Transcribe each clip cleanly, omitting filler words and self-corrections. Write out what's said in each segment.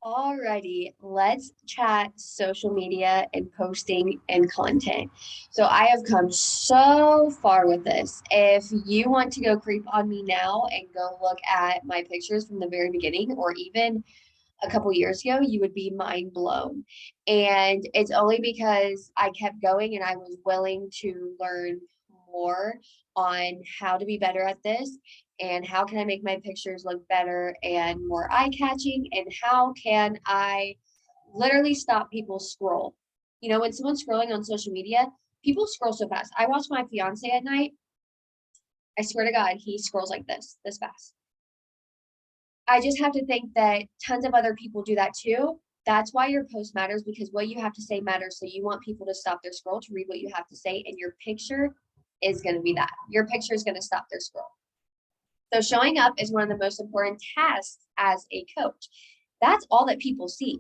Alrighty, let's chat social media and posting and content. So I have come so far with this. If you want to go creep on me now and go look at my pictures from the very beginning or even a couple years ago, you would be mind blown. And it's only because I kept going and I was willing to learn more on how to be better at this and how can I make my pictures look better and more eye-catching and how can I literally stop people scroll. You know, when someone's scrolling on social media, people scroll so fast. I watch my fiance at night. I swear to God, he scrolls like this fast. I just have to think that tons of other people do that too. That's why your post matters because what you have to say matters. So you want people to stop their scroll to read what you have to say, and your picture is going to be that. Your picture is going to stop their scroll. So showing up is one of the most important tasks as a coach. That's all that people see.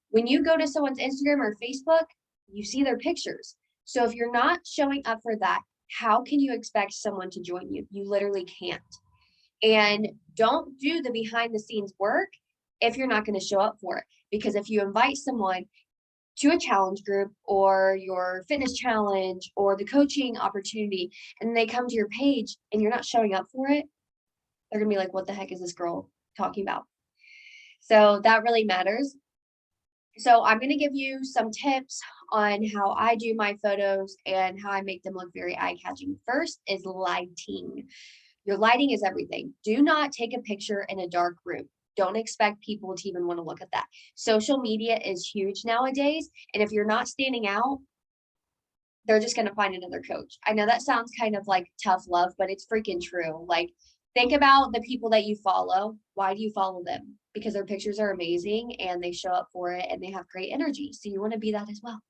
When you go to someone's Instagram or Facebook, you see their pictures. So if you're not showing up for that, how can you expect someone to join you? You literally can't. And don't do the behind the scenes work if you're not going to show up for it. Because if you invite someone to a challenge group or your fitness challenge or the coaching opportunity and they come to your page and you're not showing up for it, they're going to be like, what the heck is this girl talking about? So that really matters. So I'm going to give you some tips on how I do my photos and how I make them look very eye-catching. First is lighting. Your lighting is everything. Do not take a picture in a dark room. Don't expect people to even want to look at that. Social media is huge nowadays. And if you're not standing out, they're just going to find another coach. I know that sounds kind of like tough love, but it's freaking true. Like, think about the people that you follow. Why do you follow them? Because their pictures are amazing and they show up for it and they have great energy. So you want to be that as well.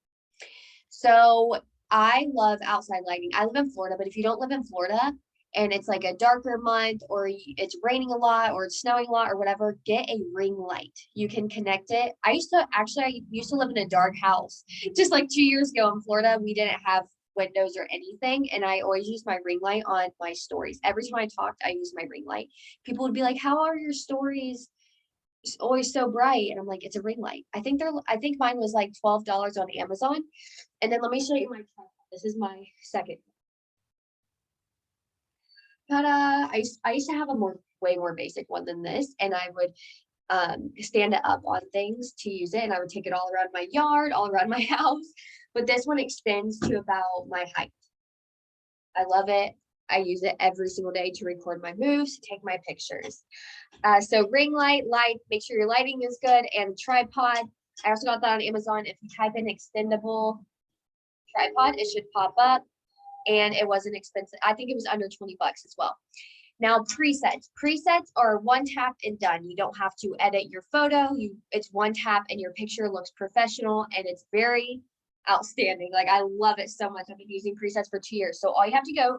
So I love outside lighting. I live in Florida, but if you don't live in Florida, and it's like a darker month or it's raining a lot or it's snowing a lot or whatever, get a ring light. You can connect it. I used to live in a dark house. Just like 2 years ago in Florida, we didn't have windows or anything. And I always used my ring light on my stories. Every time I talked, I used my ring light. People would be like, how are your stories always so bright? And I'm like, it's a ring light. I think mine was like $12 on Amazon. And then let me show you my tripod. This is my second. I used to have a way more basic one than this, and I would stand it up on things to use it, and I would take it all around my yard, all around my house. But this one extends to about my height. I love it. I use it every single day to record my moves, to take my pictures. So ring light, make sure your lighting is good, and tripod. I also got that on Amazon. If you type in extendable tripod, it should pop up. And it wasn't expensive. I think it was under 20 bucks as well. Now, presets are one tap and done. You don't have to edit your photo. It's one tap and your picture looks professional and it's very outstanding. Like, I love it so much. I've been using presets for 2 years. So all you have to go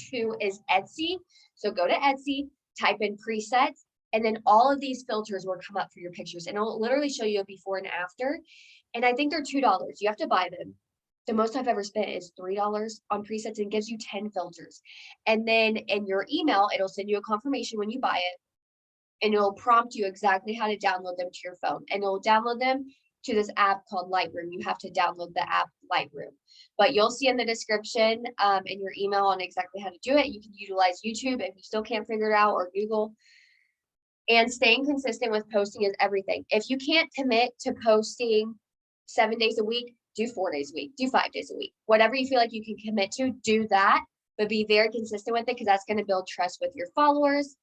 to is Etsy. So go to Etsy, type in presets, and then all of these filters will come up for your pictures and it'll literally show you a before and after. And I think they're $2. You have to buy them. The most I've ever spent is $3 on presets and gives you 10 filters. And then in your email, it'll send you a confirmation when you buy it. And it'll prompt you exactly how to download them to your phone. And it'll download them to this app called Lightroom. You have to download the app Lightroom. But you'll see in the description in your email on exactly how to do it. You can utilize YouTube if you still can't figure it out, or Google. And staying consistent with posting is everything. If you can't commit to posting 7 days a week, do 4 days a week, do 5 days a week, whatever you feel like you can commit to, do that, but be very consistent with it because that's going to build trust with your followers.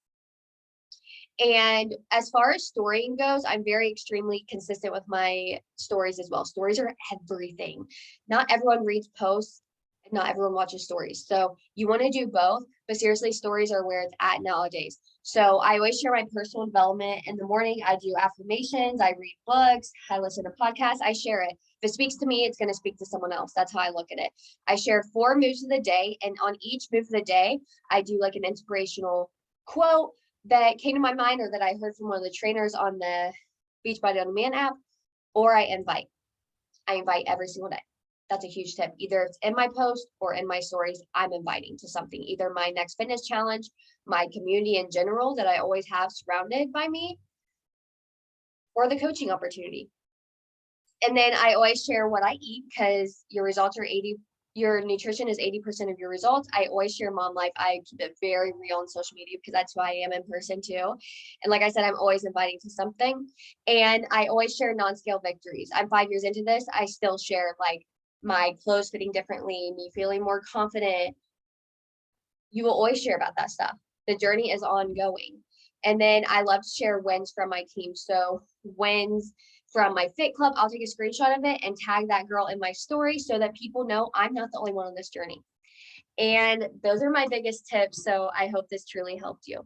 And as far as storying goes, I'm very extremely consistent with my stories as well. Stories are everything. Not everyone reads posts and not everyone watches stories. So you want to do both, but seriously, stories are where it's at nowadays. So I always share my personal development in the morning. I do affirmations, I read books, I listen to podcasts, I share it. If it speaks to me, it's going to speak to someone else. That's how I look at it. I share 4 moves of the day, and on each move of the day, I do like an inspirational quote that came to my mind or that I heard from one of the trainers on the Beachbody on Demand app, or I invite. I invite every single day. That's a huge tip. Either it's in my post or in my stories, I'm inviting to something, either my next fitness challenge, my community in general that I always have surrounded by me, or the coaching opportunity. And then I always share what I eat because your nutrition is 80% of your results. I always share mom life. I keep it very real on social media because that's who I am in person too. And like I said, I'm always inviting to something. And I always share non-scale victories. I'm 5 years into this. I still share like my clothes fitting differently, me feeling more confident. You will always share about that stuff. The journey is ongoing. And then I love to share wins from my team. So wins from my fit club, I'll take a screenshot of it and tag that girl in my story so that people know I'm not the only one on this journey. And those are my biggest tips. So I hope this truly helped you.